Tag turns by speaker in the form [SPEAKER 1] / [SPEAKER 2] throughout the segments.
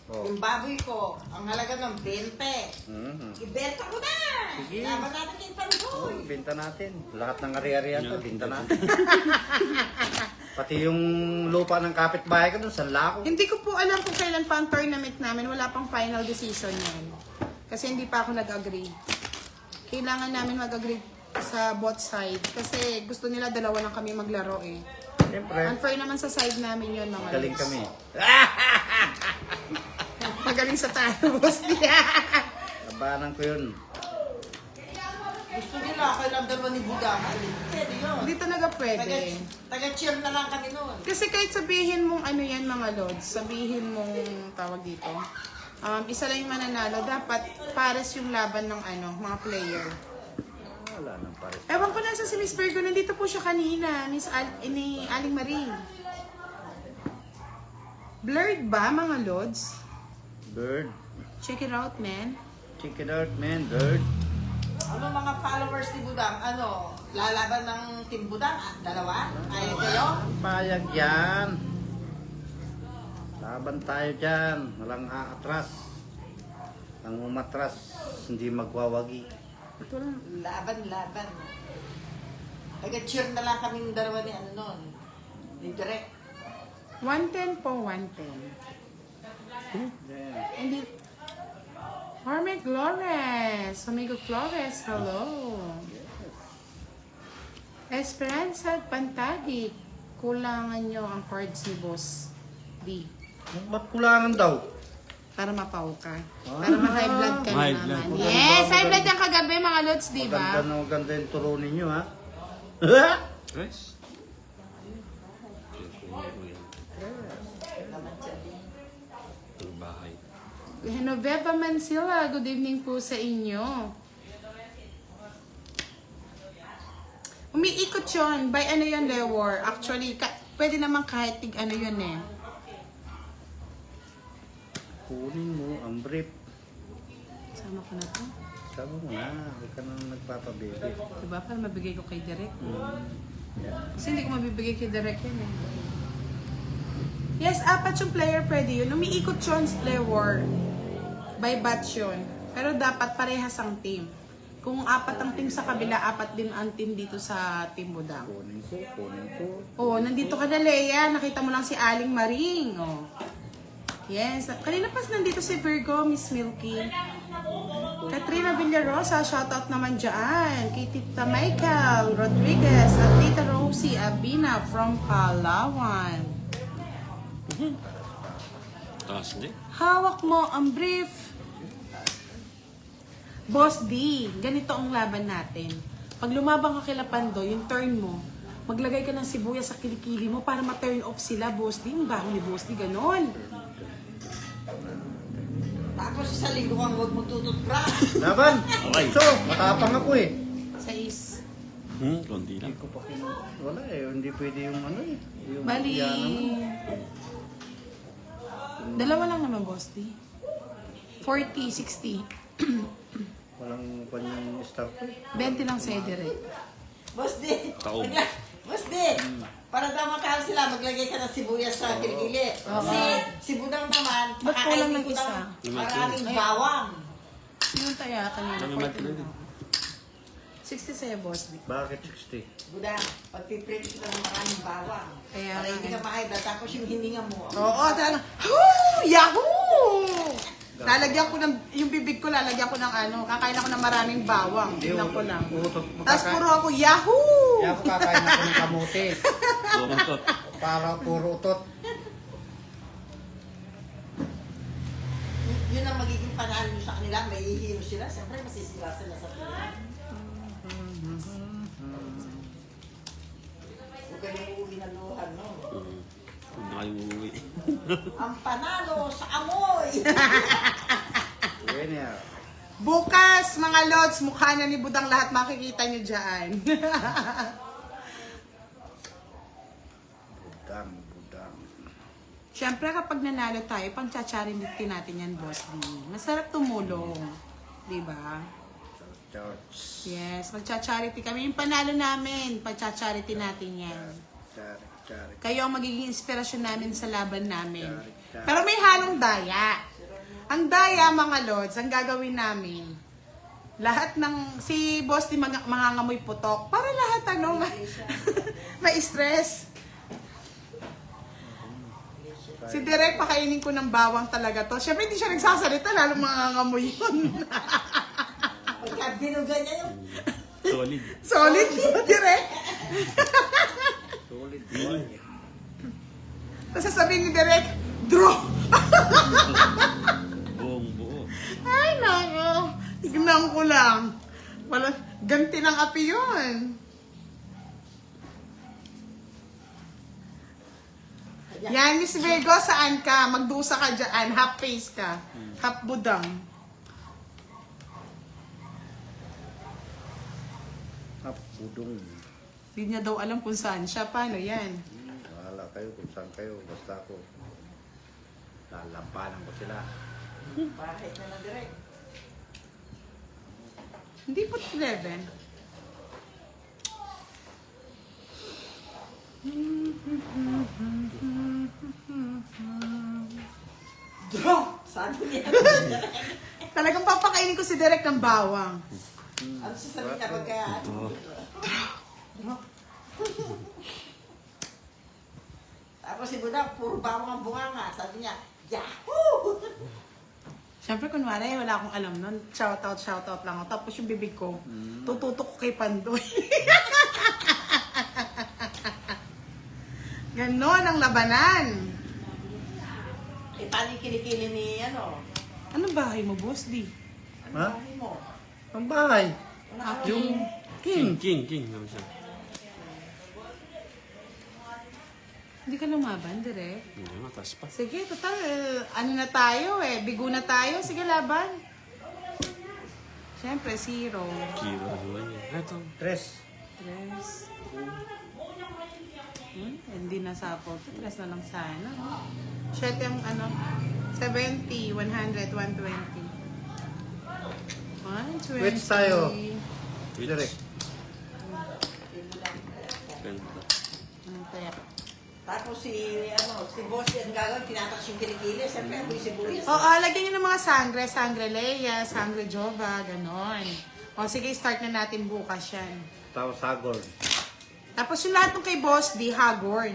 [SPEAKER 1] Oh.
[SPEAKER 2] Yung baboy ko, ang halaga ng 20. Ibenta ko na!
[SPEAKER 1] Sige.
[SPEAKER 2] Laban natin kay Pandoy.
[SPEAKER 1] Binta natin. Lahat ng ari-arian to, binta natin. Pati yung lupa ng kapitbahay ko doon, sanla ko.
[SPEAKER 3] Hindi ko po alam kung kailan pa ang tournament namin. Wala pang final decision yan. Kasi hindi pa ako nag-agree. Kailangan namin mag-agree sa both side. Kasi gusto nila dalawa lang kami maglaro eh.
[SPEAKER 1] Siyempre,
[SPEAKER 3] Unfair naman sa side namin yun mga
[SPEAKER 1] galing
[SPEAKER 3] lods.
[SPEAKER 1] kami.
[SPEAKER 3] Magaling sa tayo, boss niya.
[SPEAKER 1] Labanan ko yun.
[SPEAKER 2] Gusto nila, kailang dalawa ni Budang. Pwede yun.
[SPEAKER 3] Hindi talaga pwede.
[SPEAKER 2] Taga-cheer na lang kami noon.
[SPEAKER 3] Kasi kahit sabihin mong ano yan mga lods, sabihin mong tawag dito, isa lang yung mananalo, dapat pares yung laban ng ano, mga player.
[SPEAKER 1] Wala nang pare.
[SPEAKER 3] Ewan ko na sa si Miss Virgo, nandito po siya kanina, ni Aling Maring. Blurred ba mga lods?
[SPEAKER 1] Bird.
[SPEAKER 3] Check it out, man.
[SPEAKER 1] Check it out, man. Bird.
[SPEAKER 2] Ano mga followers ni Budang? Ano, lalaban ng Team Budang? Dalawa? Ayaw kayo?
[SPEAKER 1] Payag yan. Laban tayo dyan. Walang aatras. Ang umatras, hindi magwawagi.
[SPEAKER 3] Ito lang.
[SPEAKER 2] Laban. Taga-cheer na lang kami ng dalawa ni ano noon. Ni Direk.
[SPEAKER 3] 110 po, 110.
[SPEAKER 1] Yeah.
[SPEAKER 3] Hindi. Harmony Flores. Amigo Flores, hello. Esperanza Pantagi. Kulangan nyo ang cards ni Boss D.
[SPEAKER 1] Ba't kulangan daw?
[SPEAKER 3] Para mapaw ka. Para ma-high blood ka na
[SPEAKER 4] High
[SPEAKER 3] naman.
[SPEAKER 4] blood.
[SPEAKER 3] Yes, high blood yung kagabi mga lods, di ba?
[SPEAKER 1] Maganda yung turo ninyo, ha?
[SPEAKER 4] Yes. Ang bahay.
[SPEAKER 3] Genoveva Mansilla, good evening po sa inyo. Umiikot yun. By ano yun, Lewor? Actually, pwede naman kahit tig ano yun eh.
[SPEAKER 1] Kunin mo ang brief.
[SPEAKER 3] Sama ko na to.
[SPEAKER 1] Sabi mo na, huwag ka nang nagpapabili.
[SPEAKER 3] Diba? Para mabigay ko kay Direk.
[SPEAKER 1] Yeah.
[SPEAKER 3] Kasi hindi ko mabibigay kay Direk yun eh. Yes, apat yung player pwede yun. Umiikot yun, Lewor. By batch yun. Pero dapat parehas ang team. Kung apat ang team sa kabila, apat din ang team dito sa Team Budang.
[SPEAKER 1] Kunin ko.
[SPEAKER 3] Oh, nandito ka na, Leia. Nakita mo lang si Aling Maring. Oh. Yes. Kanina pas nandito si Virgo, Miss Milky. Katrina Villarosa, shoutout naman dyan. Kay Tita Michael Rodriguez at Tita Rosie Abina from Palawan.
[SPEAKER 4] Taas din.
[SPEAKER 3] Hawak mo ang brief. Boss D, ganito ang laban natin. Pag lumabang ka kila Pando, yung turn mo, maglagay ka ng sibuyas sa kilikili mo para ma-turn off sila, Boss D. Yung baho ni Boss D, ganon.
[SPEAKER 2] Tapos sa linggo kang huwag mo tututbrush.
[SPEAKER 1] Laban!
[SPEAKER 4] Okay.
[SPEAKER 1] So, matapang ako eh.
[SPEAKER 3] Sais.
[SPEAKER 4] Konti lang.
[SPEAKER 1] Hindi ko pa wala eh. Hindi pwede yung ano eh. Yung
[SPEAKER 3] Bali.
[SPEAKER 1] iyanan mo.
[SPEAKER 3] Dalawa lang naman, Boss D. 40, 60.
[SPEAKER 1] Walang kanyang start ko eh.
[SPEAKER 3] 20 lang sa'yo, direct.
[SPEAKER 2] Boss D.
[SPEAKER 4] Taob.
[SPEAKER 2] Boss D. Para daw makahal sila, maglagay ka ng sibuyas sa kilikili. Kasi si Budang naman,
[SPEAKER 3] Ba't kulang ng
[SPEAKER 2] ko
[SPEAKER 3] isa?
[SPEAKER 2] maraming bawang.
[SPEAKER 3] Yung taya kanina,
[SPEAKER 4] Ano
[SPEAKER 3] 40
[SPEAKER 4] naman
[SPEAKER 3] lang. 60 sa'yo, Boss D.
[SPEAKER 1] Bakit 60?
[SPEAKER 2] Budang, pagpiprint kita ng maraming bawang.
[SPEAKER 3] Kaya
[SPEAKER 2] Para
[SPEAKER 3] nga
[SPEAKER 2] hindi
[SPEAKER 3] eh.
[SPEAKER 2] ka makaiba. Tapos yung hininga mo.
[SPEAKER 3] Oo, talaga. Woo! Yahoo! Lalagyan ko ng, yung bibig ko lalagyan ko ng ano, kakain ako ng maraming bawang. Tingnan ko lang.
[SPEAKER 1] Utot.
[SPEAKER 3] Tapos puro ako, Yahoo!
[SPEAKER 1] Kaya ako kakain ako ng kamote.
[SPEAKER 4] Buntot.
[SPEAKER 1] Para puro utot.
[SPEAKER 2] Yun ang magiging panalo nyo sa kanila. May ihiro sila. Siyempre, masisila sila sa kanila. Huwag kayong uuwi na luhan, no?
[SPEAKER 4] Huwag na kayong uuwi.
[SPEAKER 2] Ang panalo sa amoy!
[SPEAKER 1] Yan yan.
[SPEAKER 3] Bukas, mga lods, mukha na ni Budang lahat makikita nyo dyan.
[SPEAKER 1] Budang.
[SPEAKER 3] Siyempre, kapag nanalo tayo, pang-charity natin yan, Boss D. Masarap tumulong. Diba?
[SPEAKER 1] Church.
[SPEAKER 3] Yes, magcha-charity kami. Yung panalo namin, pag-charity natin yan.
[SPEAKER 1] Chari.
[SPEAKER 3] Kayo ang magiging inspirasyon namin sa laban namin.
[SPEAKER 1] Charity.
[SPEAKER 3] Pero may halong daya. Ang daya, mga lods, ang gagawin namin, lahat ng, si boss di mangangamoy putok, para lahat ma-stress. Si Direk, pakainin ko ng bawang talaga to. Siyempre, hindi siya nagsasalita, lalo mangangamoy yun.
[SPEAKER 2] Pagka binugan niya yung...
[SPEAKER 4] Solid.
[SPEAKER 3] Solid, Direk.
[SPEAKER 1] Solid boy.
[SPEAKER 3] Tapos sasabihin ni Direk, draw!
[SPEAKER 4] Buong buo.
[SPEAKER 3] Ay, nako. Tignan ko lang. Wala, ganti ng api yun. Yan, Miss Virgo, saan ka? Magdusa ka dyan. Half face ka. Half budang.
[SPEAKER 1] Budong.
[SPEAKER 3] Hindi niya daw alam kung saan siya. Paano yan?
[SPEAKER 1] Wala kayo kung saan kayo. Basta ako. Lalampanan ko sila.
[SPEAKER 2] Bakit na lang direct?
[SPEAKER 3] Hindi po 11.
[SPEAKER 2] Draw! Sabi niya.
[SPEAKER 3] Talagang papakainin ko si Direk ng bawang.
[SPEAKER 2] Ano sasabihin niya pagka... Tapos si Budak, puro bawang ang bunganga. Sabi niya, Yahoo!
[SPEAKER 3] Siyempre, kunwari, wala akong alam nun. Shoutout lang ako. Tapos yung bibig ko, tututok ko kay Pandoy. Ganon ang labanan.
[SPEAKER 2] Eh, paano yung kinikili ni ano?
[SPEAKER 3] Anong bahay mo, Boss D?
[SPEAKER 2] Ano
[SPEAKER 1] Ha?
[SPEAKER 2] bahay mo?
[SPEAKER 1] Ang bahay.
[SPEAKER 2] Ano
[SPEAKER 1] Yung
[SPEAKER 4] King,
[SPEAKER 1] king.
[SPEAKER 4] king naman siya.
[SPEAKER 3] Hindi ka lumaban, Direk.
[SPEAKER 4] Hindi, mataas pa.
[SPEAKER 3] Sige, total, ano na tayo eh. Bigo na tayo. Sige, laban. Siyempre, 0.
[SPEAKER 4] Kiro naman yun. Ito.
[SPEAKER 1] Tres.
[SPEAKER 3] 3. Hindi na sapot. 3 na lang sana. 7 ang ano, 70, 100, 120. 120.
[SPEAKER 1] Which tayo? Direk.
[SPEAKER 4] Ganda.
[SPEAKER 2] Tapos si boss yan gagawin, tinataks yung kilikili. Siyempre, ako yung sibuyas.
[SPEAKER 3] Oo, lagyan nyo ng mga sangre Leia, sangre Jova, ganon. O sige, start na natin bukas yan.
[SPEAKER 1] Tapos Hagor.
[SPEAKER 3] Tapos yung lahat ng kay Boss D, Hagorn.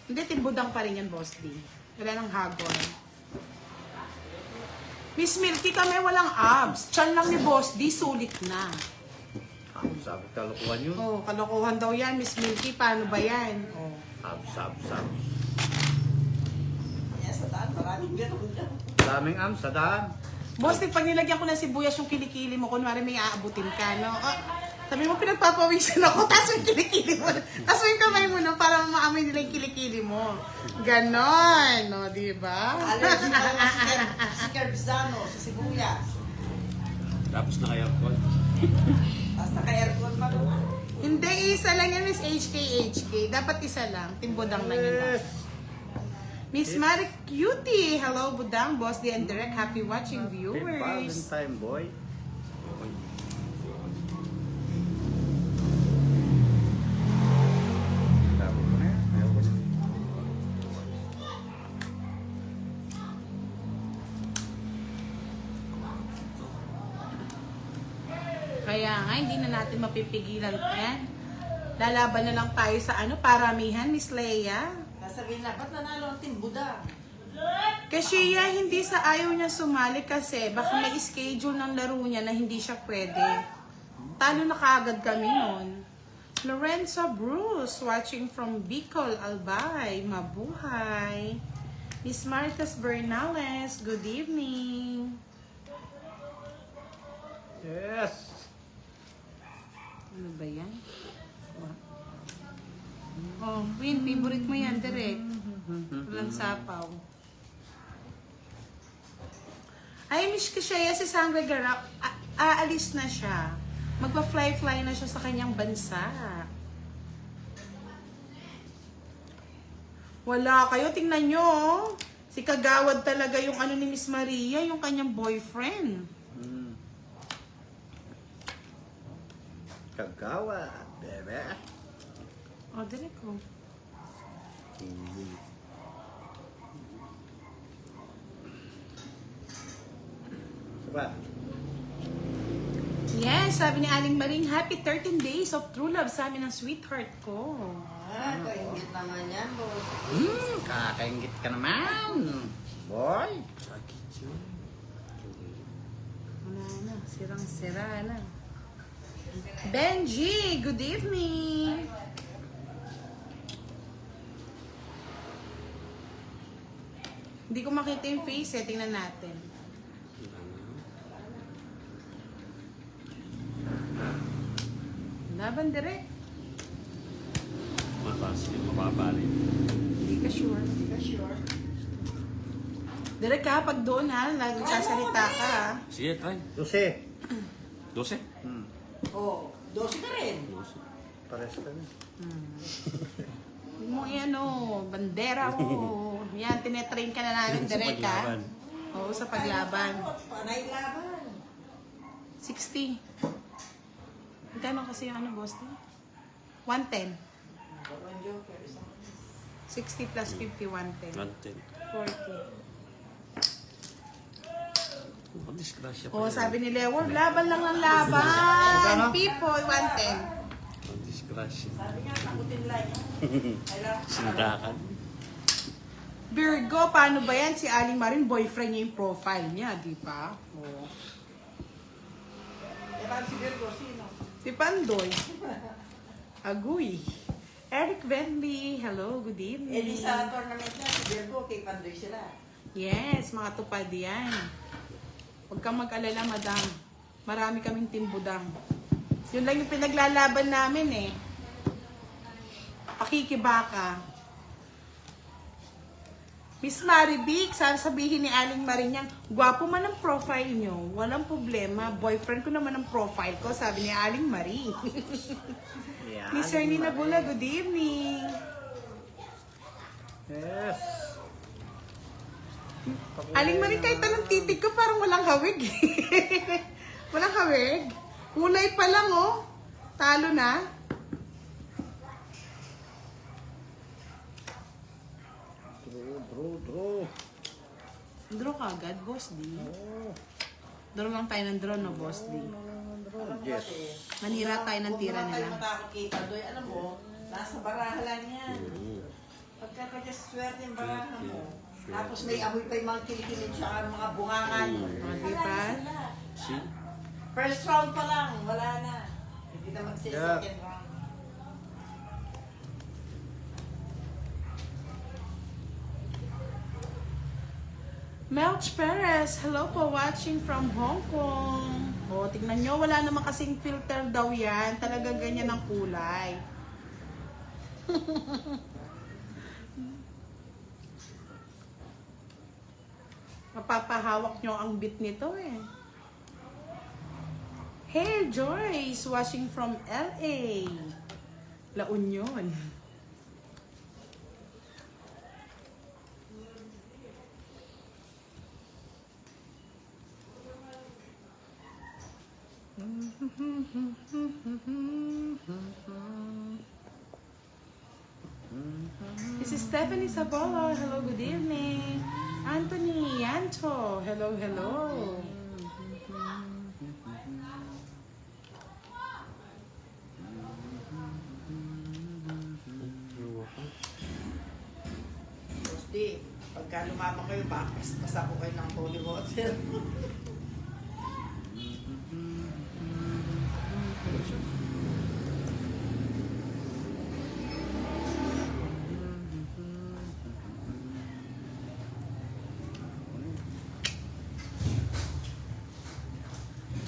[SPEAKER 3] Hindi, timbudang pa rin yan, Boss D. Wala ng Hagorn. Miss Milky, kami walang abs. Tiyan lang ni Boss D, sulit na.
[SPEAKER 1] Sabi kalukuhan yun.
[SPEAKER 3] Oh, kalokohan daw yan, Miss Milky. Paano ba yan? Oh.
[SPEAKER 1] Sab.
[SPEAKER 2] Kaya sa daan, maraming ganun dyan.
[SPEAKER 1] Daming sa daan.
[SPEAKER 3] Boss, pag nilagyan ko ng sibuyas yung kilikili mo, kunwari may aabutin ka, no? Oh, sabi mo, pinagpapawisan ako, taso yung kilikili mo. Taso yung kamay mo, no? Para maamoy nila yung kilikili mo. Ganon, no? Diba?
[SPEAKER 2] Allergy na lang si Kerbzano, sa sibuyas.
[SPEAKER 4] Tapos naka-aircon.
[SPEAKER 2] Tapos naka-aircon pa naman.
[SPEAKER 3] Hindi, isa lang yan, Miss HK. Dapat isa lang. Timbudang lang yun. Miss Marie Cutie. Hello, Budang, Boss D and Direk. Happy watching viewers.
[SPEAKER 1] Valentine boy. Sabi ko na yan. Ayaw ko na.
[SPEAKER 3] Kaya nga, hindi na natin mapipigilan yan. Lalaban na lang tayo sa paramihan, Miss Leia.
[SPEAKER 2] Nasabihin na, ba't nanalo ang Team Buda?
[SPEAKER 3] Kasi hindi sa ayaw niya sumali kasi baka may schedule ng laro niya na hindi siya pwede. Talo na kaagad kami noon. Lorenzo Bruce, watching from Bicol, Albay. Mabuhay. Miss Martas Bernales, good evening.
[SPEAKER 1] Yes.
[SPEAKER 3] Ano ba yan? Oh, Win, favorite mo yan, Direk. Walang sapaw. Ay, miss ko siya, si Sangre Garap. Aalis na siya. Magpa-fly-fly na siya sa kanyang bansa. Wala kayo, tingnan nyo. Oh. Si Kagawad talaga yung ni Miss Maria, yung kanyang boyfriend.
[SPEAKER 1] Kagawa, bebe.
[SPEAKER 3] Oh, Direk ko.
[SPEAKER 1] Diba?
[SPEAKER 3] Yes, sabi ni Aling Maring, happy 13 days of true love sa amin ng sweetheart ko.
[SPEAKER 2] Kaingit naman yan, boss.
[SPEAKER 1] Kakaingit ka naman. Boy.
[SPEAKER 4] Sakit yun.
[SPEAKER 3] Wala na, sirang-sira na. Benji, good evening. Hindi ko makita yung face eh, tingnan natin. Laban direct.
[SPEAKER 4] Mataas yun, mababa rin.
[SPEAKER 3] Hindi ka sure.
[SPEAKER 2] Hindi ka sure.
[SPEAKER 3] Direct ka, pag doon ha, nagsasalita ka ha.
[SPEAKER 4] Sige, try.
[SPEAKER 1] 12.
[SPEAKER 4] 12?
[SPEAKER 2] Oo, 12 ka rin.
[SPEAKER 4] 12.
[SPEAKER 1] Pares ka na.
[SPEAKER 3] Huwag mo ano, bandera mo. Yan, tinetrain ka na namin
[SPEAKER 4] Sa
[SPEAKER 3] direct ha.
[SPEAKER 4] paglaban.
[SPEAKER 3] Oo, sa paglaban.
[SPEAKER 2] Panay laban.
[SPEAKER 3] 60. Magkano kasi yung ano, boss? 110.
[SPEAKER 2] Dalawang joker, isang
[SPEAKER 3] 60 plus 50, 110.
[SPEAKER 4] 110.
[SPEAKER 3] 40.
[SPEAKER 4] Oh, disgrasya pa
[SPEAKER 3] Oh,
[SPEAKER 4] yun.
[SPEAKER 3] sabi ni Leo, laban lang ng laban.
[SPEAKER 1] Magkano?
[SPEAKER 3] People, 110.
[SPEAKER 4] Oh, disgrasya.
[SPEAKER 2] Sabi nga, takutin lang. Kailangan
[SPEAKER 4] Sindakan.
[SPEAKER 3] Virgo, paano ba yan? Si Aling Marin, boyfriend niya yung profile niya, di ba? Oh.
[SPEAKER 2] Kailangan si Virgo, sino?
[SPEAKER 3] Si Pandoy. Aguy. Eric Bentley, hello, good evening.
[SPEAKER 2] Eh, di sa tournament na, si Virgo, kay Pandoy sila.
[SPEAKER 3] Yes, mga tupad yan. Huwag kang mag-alala, madam. Marami kaming timbudang. Yun lang yung pinaglalaban namin eh. Pakikibaka. Miss Marivic, sabihin ni Aling Marinyang, gwapo man ang profile nyo, walang problema. Boyfriend ko naman ang profile ko, sabi ni Aling Marie.
[SPEAKER 1] Yan.
[SPEAKER 3] Miss Ernina Bula, good evening.
[SPEAKER 1] Yes.
[SPEAKER 3] Aling Marie, kahit anong titig ko, parang walang hawig. Walang hawig. Kulay pa lang, oh. Talo na.
[SPEAKER 1] Draw.
[SPEAKER 3] Draw ka agad, Boss D.
[SPEAKER 1] Oh.
[SPEAKER 3] Draw lang tayo ng draw, no, Boss D.
[SPEAKER 1] Yes.
[SPEAKER 3] Manira tayo ng tira
[SPEAKER 2] Huwag mo na tayo
[SPEAKER 3] nila.
[SPEAKER 2] matakot kay Pandoy. Alam mo, nasa baraha lang yan. Pagkakaswerte yung baraha mo. Tapos may amoy pa yung mga kilikilid siya, mga bungangan.
[SPEAKER 3] O, di ba?
[SPEAKER 4] See?
[SPEAKER 2] First round pa lang, wala na. Hindi na mag-second round.
[SPEAKER 3] Melch Perez, hello po, watching from Hong Kong. O, tingnan nyo, wala naman kasing filter daw yan. Talagang ganyan ang kulay. Mapapahawak nyo ang bit nito eh. Hey Joyce, watching from LA. La Union. This is Stephanie Sabola. Hello, good evening. Anthony Yanto. Hello, hello.
[SPEAKER 2] Tapos di, pagka lumabang kayo, basa ko kayo ng holy water.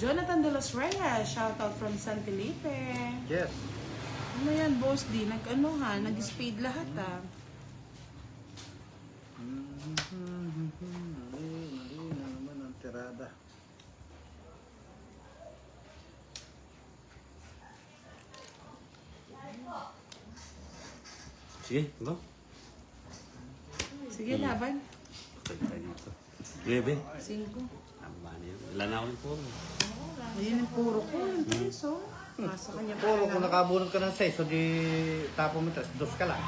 [SPEAKER 3] Jonathan De Los Reyes, shout out from San Felipe.
[SPEAKER 1] Yes.
[SPEAKER 3] Ano yan, Boss D? Nag-ano ha? Nag-speed lahat ha?
[SPEAKER 1] Mali na naman ang tirada.
[SPEAKER 4] Sige, go.
[SPEAKER 3] Sige, laban.
[SPEAKER 4] Patay tayo dito. 9.
[SPEAKER 3] 5.
[SPEAKER 4] Tama na yun. Ilan na ako yung puro.
[SPEAKER 3] Ayun ang puro ko. Yung peso. Nasa kanya pa
[SPEAKER 1] Puro
[SPEAKER 3] lang.
[SPEAKER 1] kung nakabunod ka ng 6, so di tapo mo ito, 2 ka lang.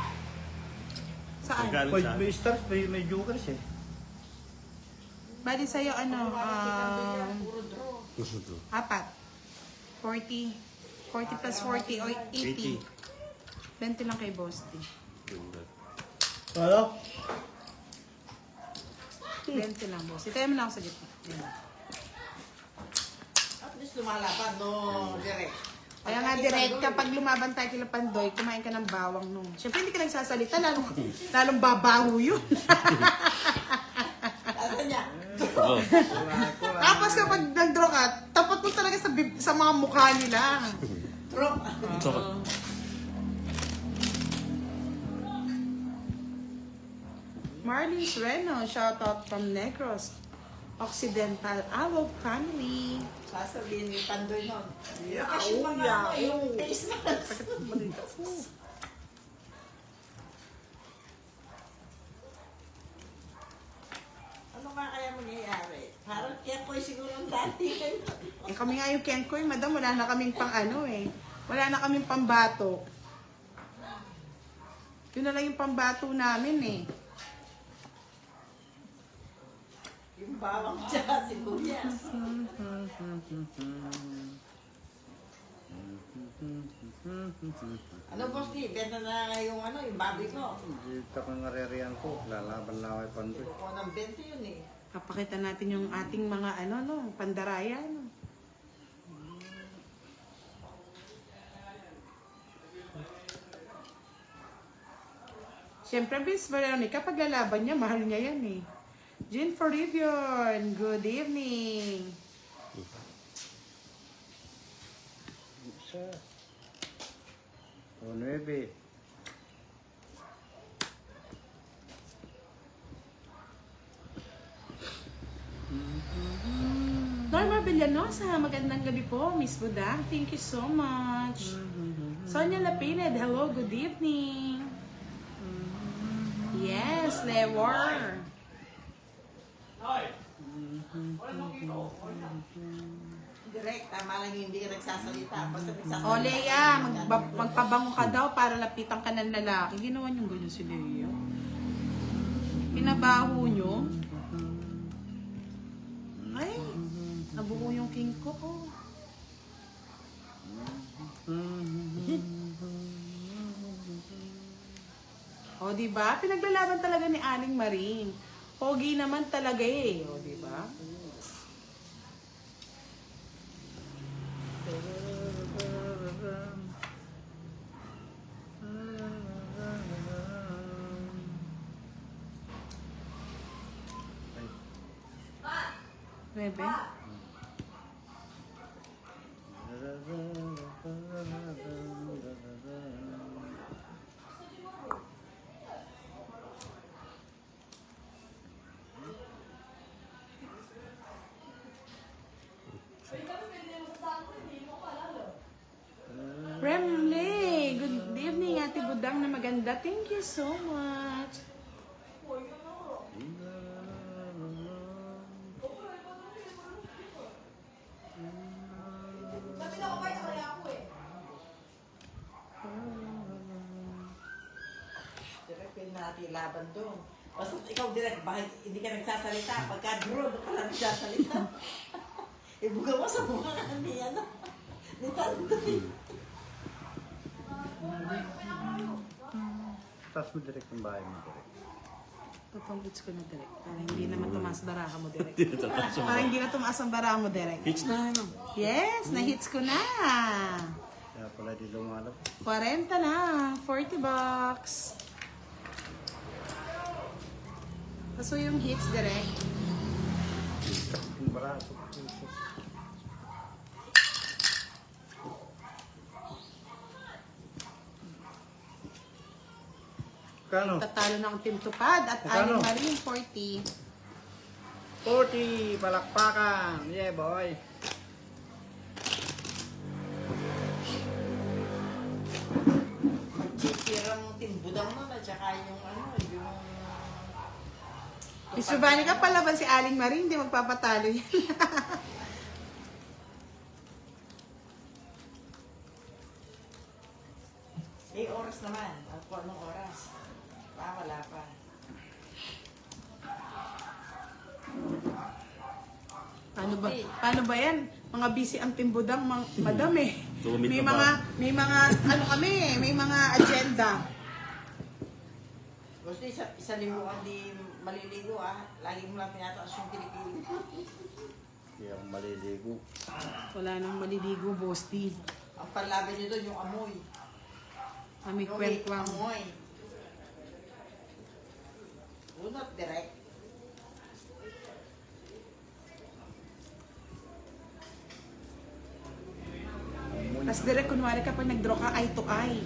[SPEAKER 3] Saan?
[SPEAKER 4] Magkano
[SPEAKER 1] May,
[SPEAKER 4] sa
[SPEAKER 1] may stars, may jokers eh.
[SPEAKER 3] Bali sa'yo, ano,
[SPEAKER 2] Puro draw.
[SPEAKER 3] 4. 40. 40 plus 40 o 80. 20 lang kay Boss D.
[SPEAKER 4] Ganda.
[SPEAKER 1] Ano?
[SPEAKER 3] 20 lang, Boss. Itayo mo lang ako sa gitna. Yan.
[SPEAKER 2] At least lumalaban, no, direct.
[SPEAKER 3] Kaya nga direct, kapag lumaban tayo kila Pandoy, kumain ka ng bawang nung. Siyempre hindi ka nagsasalita, lalong babaho yun.
[SPEAKER 2] Ano niya?
[SPEAKER 4] Oh.
[SPEAKER 3] Tapos kapag nag-draw ka, tapat mo talaga sa mga mukha nila.
[SPEAKER 2] Draw.
[SPEAKER 3] Marlene Reno, shoutout from Negros Occidental Awog family.
[SPEAKER 2] Sasabihin ni Pandoy nun. Kasi yung mga yung face mask. Ano nga kaya mangyayari? Parang kaya ko siguro ang dati.
[SPEAKER 3] Eh kami nga yung Kenkoy, madam, wala na kaming pang ano eh. Wala na kaming pambato. Yun na lang yung pambato namin eh.
[SPEAKER 2] Yung bawang tsaka sibuyas. Ano boss di? Benta na yung ano, yung baboy ko.
[SPEAKER 1] Dito kang arerian ko. Lalaban lang kay Pandoy.
[SPEAKER 2] Kuha ng 20 yun eh.
[SPEAKER 3] Papakita natin yung ating mga ano, no, pandaraya. No. Siyempre, Miss Veronica, pag lalaban niya, mahal niya yan eh. Jean Forivion, good evening.
[SPEAKER 1] Isa. O, 9.
[SPEAKER 3] Norma Villanosa, magandang gabi po, Miss Budang. Thank you so much. Sonia Lapined, hello, good evening. Yes, Lewar.
[SPEAKER 2] Direct, tama lang yung hindi ka nagsasalita. Basta nagsasalita.
[SPEAKER 3] O, Leia, magpabango ka daw para lapitan ka ng lalaki. Ginawa niyong ganyan si Leia. Pinabaho niyo. Ay, nabuo yung king ko. Oh. O, diba? Pinaglalaban talaga ni Aling Maring. Pogi naman talaga eh. O, diba? Bebe? Remley, good evening, Ate Budang na maganda. Thank you so much.
[SPEAKER 2] Direct, pwede natin laban doon. Basta ikaw direct, bakit hindi ka nagsasalita? Pagka draw, doon ka lang nagsasalita. Ibuga mo sa mukha ni ano. Ni Tandoy.
[SPEAKER 1] Taas mo direct ang bahay mo direct.
[SPEAKER 3] Papambits ko na direct. Para hindi naman tumaas baraka mo direct. Para hindi na tumaas ang baraka mo direct.
[SPEAKER 4] Hits na, ano?
[SPEAKER 3] Yes, na-hits ko na.
[SPEAKER 1] Kaya pala di lumalap.
[SPEAKER 3] 40 na. 40 bucks. Kaso yung hits direct.
[SPEAKER 1] Yung barato. Kano?
[SPEAKER 3] Tatalo ng Team Tupad at
[SPEAKER 1] Magkano?
[SPEAKER 3] Aling Maring 40.
[SPEAKER 1] 40, palakpakan. Yeah, boy.
[SPEAKER 2] Sisirang timbudang nun at saka yung ano, yung...
[SPEAKER 3] Miss Giovanni ka palaban si Aling Maring, hindi magpapatalo yan.
[SPEAKER 2] Eh, oras naman. Ako anong oras? Wala pa.
[SPEAKER 3] Paano ba yan? Mga busy ang timbudang, madam eh.
[SPEAKER 4] 2 minutes
[SPEAKER 3] May
[SPEAKER 4] pa
[SPEAKER 3] mga,
[SPEAKER 4] ba?
[SPEAKER 3] may mga, ano kami, may mga agenda.
[SPEAKER 2] Gusto isa linggo ka di maliligo lagi mo lang pinataas yung kilikili.
[SPEAKER 1] Hindi ako maliligo.
[SPEAKER 3] Wala nang maliligo, boss D.
[SPEAKER 2] Ang panlaban nyo doon yung amoy.
[SPEAKER 3] Kami
[SPEAKER 2] Yung
[SPEAKER 3] kwentwang.
[SPEAKER 2] amoy. Do not direct.
[SPEAKER 3] Tapos direct, kunwari kapag nag-draw ka, eye to eye.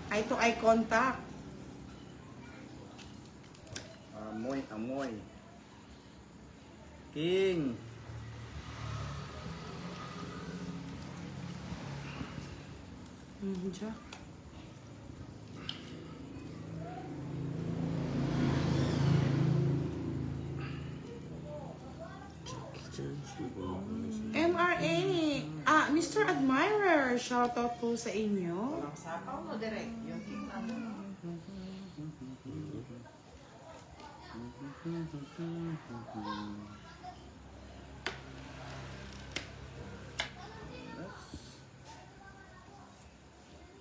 [SPEAKER 3] Eye to eye contact.
[SPEAKER 1] Amoy, amoy. King.
[SPEAKER 3] Diyan. MRA, Mr. Admirer, shoutout po sa inyo.
[SPEAKER 2] Walang sapaw no direct. Yung tingnan mo.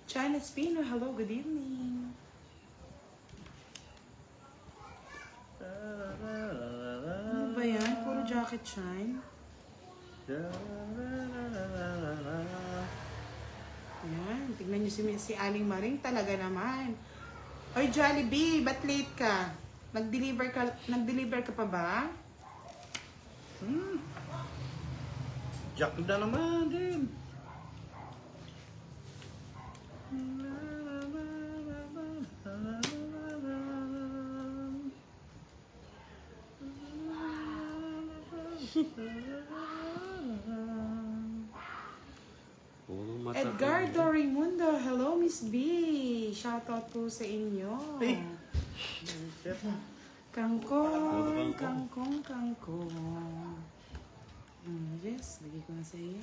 [SPEAKER 3] China Spino, hello, good evening. Ano ba yan? Puro jacket shine? Ayan, tignan niyo si Aling Maring talaga naman. Oy, Jollibee, ba't late ka? Nag-deliver ka pa ba?
[SPEAKER 1] Jack na naman din.
[SPEAKER 3] Edgardo Raimundo, hello Miss B. Shoutout po sa inyo.
[SPEAKER 1] Hey.
[SPEAKER 3] Kangkong, kangkong, kangkong. Yes, lagay ko na sa iyo.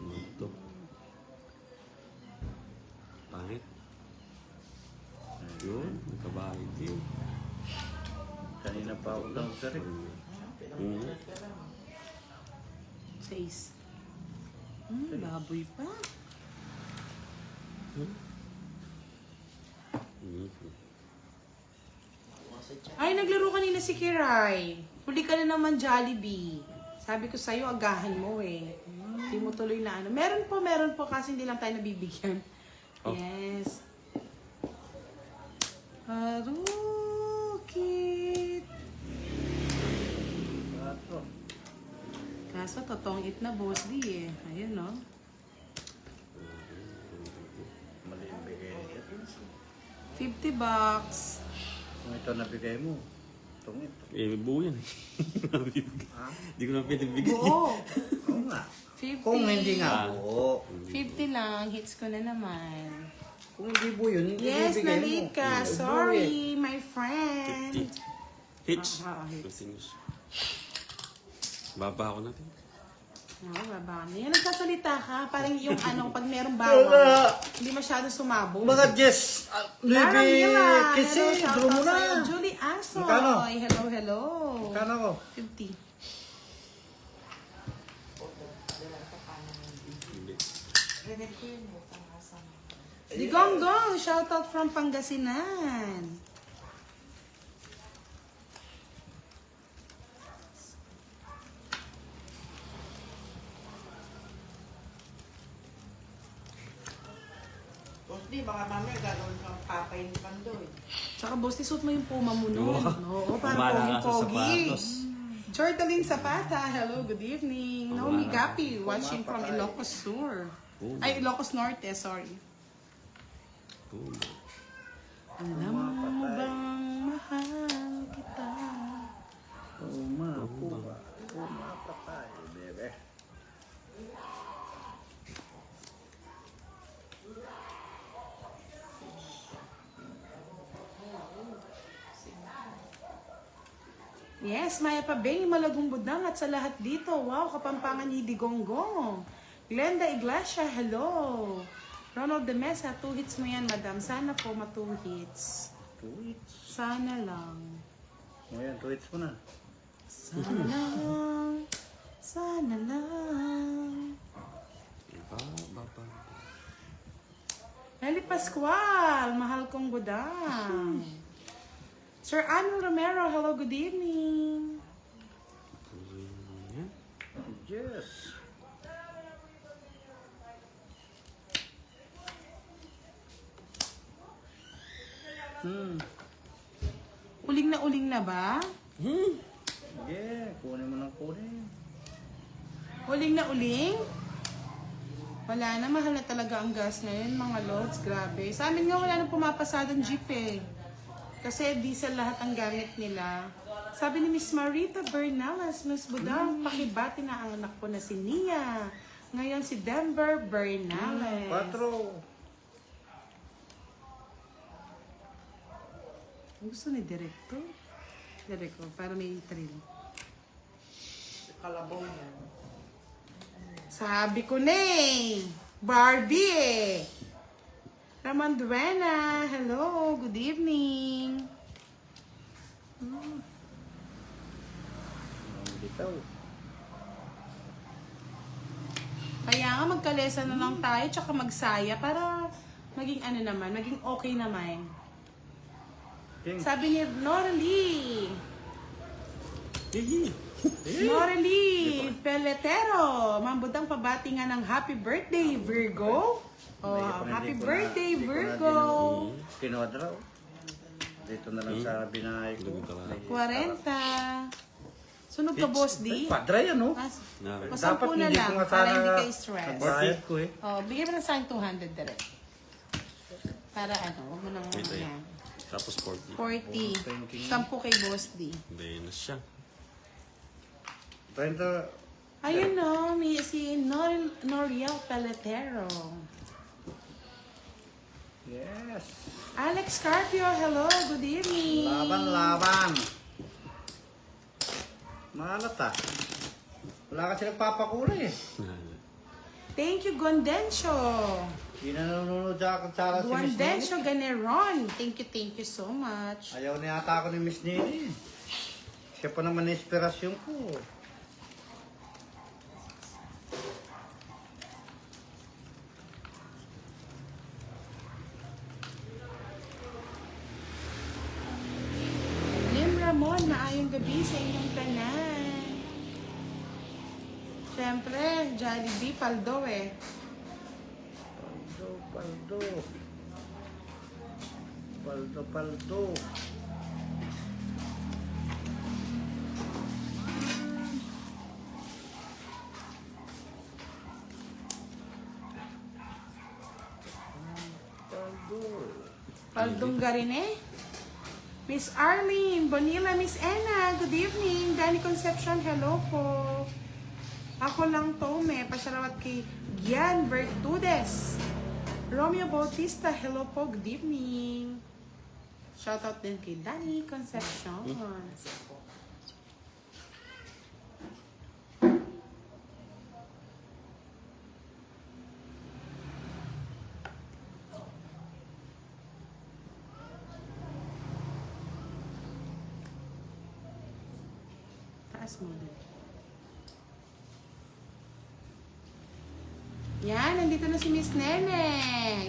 [SPEAKER 4] Ito. Pangit. Yun, nagkabahit yun.
[SPEAKER 1] Kanina pa ako lang sa rin.
[SPEAKER 3] Says. Baboy pa. Ay, naglaro kanina si Kiray. Huli ka na naman Jollibee. Sabi ko sa'yo, agahan mo eh. Hindi mo tuloy na ano. Meron po kasi hindi lang tayo nabibigyan.
[SPEAKER 4] Oh.
[SPEAKER 3] Yes. Harukit. Kaso, totoong it na boss di eh. Ayun no.
[SPEAKER 1] Mali yung bigay niya.
[SPEAKER 3] $50.
[SPEAKER 1] Kung ito nabigay mo, itong ito.
[SPEAKER 4] Eh, buo yan.
[SPEAKER 1] Ha?
[SPEAKER 4] Hindi ko na pwede bigyan.
[SPEAKER 3] Oo.
[SPEAKER 1] Oo nga.
[SPEAKER 3] 50.
[SPEAKER 1] Kung hindi nga po.
[SPEAKER 3] 50 lang. Hits ko na naman.
[SPEAKER 1] Kung hindi po yun, hindi
[SPEAKER 3] Yes,
[SPEAKER 1] bibigay mo.
[SPEAKER 3] na-late ka. Sorry, my friend.
[SPEAKER 4] Hitch.
[SPEAKER 3] Hits.
[SPEAKER 4] Continuous. Baba ako natin.
[SPEAKER 3] Oo, baba na. Yan, nagsasalita ka. Parang yung ano, pag merong bawang, hindi masyado sumabog.
[SPEAKER 1] Mga Jess,
[SPEAKER 3] Lara
[SPEAKER 1] maybe
[SPEAKER 3] Mira,
[SPEAKER 1] kasi,
[SPEAKER 3] hello,
[SPEAKER 1] draw
[SPEAKER 3] shoutout
[SPEAKER 1] mo na.
[SPEAKER 3] sa'yo. Julie Asoy,
[SPEAKER 1] Magkano?
[SPEAKER 3] hello, hello.
[SPEAKER 1] Kano ko?
[SPEAKER 3] 50.
[SPEAKER 4] Hindi.
[SPEAKER 2] Rinig ko yun mo. Pangasan.
[SPEAKER 3] Digonggong, shoutout from Pangasinan.
[SPEAKER 2] Di, baka mamaya gagawin kang papay ni Pandoy.
[SPEAKER 3] Tsaka boss, isuot mo yung puma mo nun. Oo,
[SPEAKER 4] Pumala
[SPEAKER 3] parang
[SPEAKER 4] nga sa
[SPEAKER 3] pogi-pogi.
[SPEAKER 4] sapatos.
[SPEAKER 3] Chortaline Zapata, hello, good evening. Naomi Gapi, watching from Ilocos Sur.
[SPEAKER 4] Oh.
[SPEAKER 3] Ay, Ilocos Norte, sorry.
[SPEAKER 4] Oh.
[SPEAKER 3] Alam mo bang mahal kita?
[SPEAKER 1] Pumapatay, bebe.
[SPEAKER 3] Yes, Maya Pabeng, Malagong Budang at sa lahat dito. Wow, Kapampangan ni Digonggong. Glenda Iglesia, hello. Ronald de Mesa, 2 hits mo yan, madam. Sana po ma-2 hits.
[SPEAKER 1] 2 weeks.
[SPEAKER 3] Sana lang.
[SPEAKER 1] O yan, tweets mo na.
[SPEAKER 3] Sana lang, sana lang. Eli Pascual, mahal kong budang. Sir Anu Romero, hello, good evening.
[SPEAKER 1] Yes.
[SPEAKER 3] Uling na ba?
[SPEAKER 1] Yeah, kunin mo ng kunin.
[SPEAKER 3] Uling na uling? Wala na, mahal na talaga ang gas ngayon, mga lods, grabe. Sa amin nga wala na pumapasadang jeep eh. Kasi diesel lahat ang gamit nila. Sabi ni Miss Marita Bernales, Miss Budang, pakibati na ang anak ko na si Nia. Ngayon si Denver Bernales.
[SPEAKER 1] 4.
[SPEAKER 3] Gusto ni Directo? Directo, para may thrill.
[SPEAKER 2] Kalabaw yan.
[SPEAKER 3] Sabi ko na eh. Barbie eh. Ramanduena, hello, good evening.
[SPEAKER 1] Bitaw.
[SPEAKER 3] Kaya nga magkalesa na lang tayo tsaka magsaya para maging ano naman, maging okay naman.
[SPEAKER 1] King.
[SPEAKER 3] Sabi ni Noralie.
[SPEAKER 4] Yee!
[SPEAKER 3] Noralie Peletero, mambutang pabati nga ng happy birthday, Virgo. Oh, happy birthday, Virgo.
[SPEAKER 1] Kinuha raw. Dito na lang sa binahay ko.
[SPEAKER 3] 40. Sunog ka, Boss D.
[SPEAKER 1] Padra yan, no?
[SPEAKER 3] Masampu na lang para hindi kayo stress.
[SPEAKER 1] Nagbayad ko eh.
[SPEAKER 3] Oh, bigyan mo na sa akin 200 direct. Para ano, huwag mo nang
[SPEAKER 4] Wait, wait.
[SPEAKER 3] yan.
[SPEAKER 4] Tapos 40.
[SPEAKER 3] 40. 10 kay Boss D.
[SPEAKER 4] Hindi na siya.
[SPEAKER 1] 30.
[SPEAKER 3] Ayun no, may si Noriel Peletero.
[SPEAKER 1] Yes.
[SPEAKER 3] Alex Carpio, hello, good evening.
[SPEAKER 1] Laban. Malat ah. Wala kasi nagpapakulay eh.
[SPEAKER 3] Thank you, Gondencio.
[SPEAKER 1] Hindi na nanonood sa akin si Miss Nini.
[SPEAKER 3] Gondencio Ganeron. Thank you so much.
[SPEAKER 1] Ayaw na yata ako ni Miss Nini. Siya pa naman na inspirasyon ko.
[SPEAKER 3] Lim Ramon, maayong gabi sa inyong tanan. Siyempre, Jollibee, Paldo eh.
[SPEAKER 1] Paldo.
[SPEAKER 3] Paldong Garine. Miss Arlene, Bonilla, Miss Anna, good evening. Danny Concepcion, hello po. Ako lang Tome, pasarawat kay Gian Vertudes. Romeo Bautista, hello po, good evening. Shoutout din kay Danny Concepcion. Taas mo din. Yan, nandito na si Miss Nene.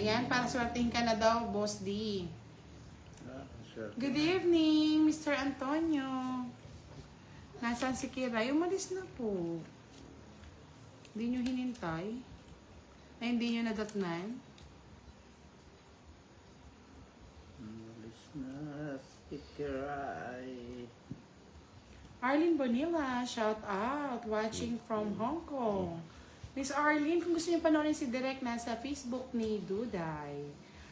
[SPEAKER 3] Yan, para swertihin ka na daw, Boss D. Good evening, Mr. Antonio. Nasaan si Kiray? Umalis na po. Hindi nyo hinintay? Ay, hindi nyo nadatnan?
[SPEAKER 1] Alis na si Kiray.
[SPEAKER 3] Arlene Bonilla, shout out. Watching from Hong Kong. Miss Arlene, kung gusto niyo panoorin si Direk, nasa Facebook ni Duday.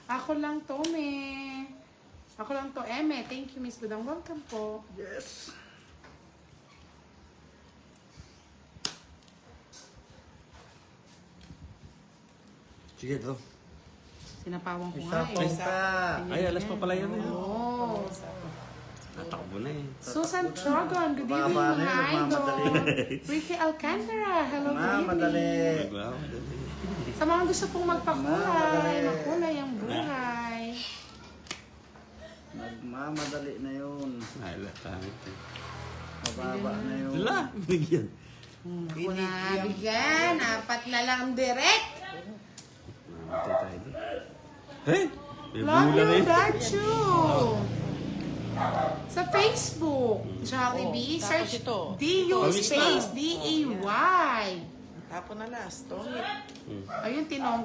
[SPEAKER 3] Ako lang to, me. Ako lang to, Eme. Thank you, Miss Budang. Welcome po.
[SPEAKER 1] Yes.
[SPEAKER 4] Sige, ito.
[SPEAKER 3] Sinapawang ko
[SPEAKER 1] Isa
[SPEAKER 3] nga
[SPEAKER 1] pa
[SPEAKER 3] eh.
[SPEAKER 1] ka.
[SPEAKER 4] Ay, alas pa pala yan.
[SPEAKER 3] Oo.
[SPEAKER 4] Natakbo na eh.
[SPEAKER 3] Susan Trogon, good evening
[SPEAKER 1] Baba na
[SPEAKER 3] mga
[SPEAKER 1] yun,
[SPEAKER 3] idol.
[SPEAKER 1] magmamadali.
[SPEAKER 3] Ricky Alcantara, hello, good
[SPEAKER 1] Madali.
[SPEAKER 3] evening.
[SPEAKER 4] Wow,
[SPEAKER 3] Sa mga gusto pong magpakulay,
[SPEAKER 1] Madali.
[SPEAKER 3] makulay ang buhay.
[SPEAKER 1] Madali na yun.
[SPEAKER 4] Ay, wala tayo.
[SPEAKER 1] Mababa na yun.
[SPEAKER 4] Wala, binigyan.
[SPEAKER 3] Ako na bigyan. 4 na lang direct.
[SPEAKER 4] Mamatay tayo doon. Hey! May
[SPEAKER 3] Love
[SPEAKER 4] bula na
[SPEAKER 3] you,
[SPEAKER 4] yun.
[SPEAKER 3] Dachu. Sa Facebook. Jollibee.
[SPEAKER 2] Tapos
[SPEAKER 3] Search
[SPEAKER 2] ito.
[SPEAKER 3] D-U
[SPEAKER 4] Pamis na.
[SPEAKER 3] space D-A-Y.
[SPEAKER 2] Tapon na last. Tongit.
[SPEAKER 3] Ayun, tinong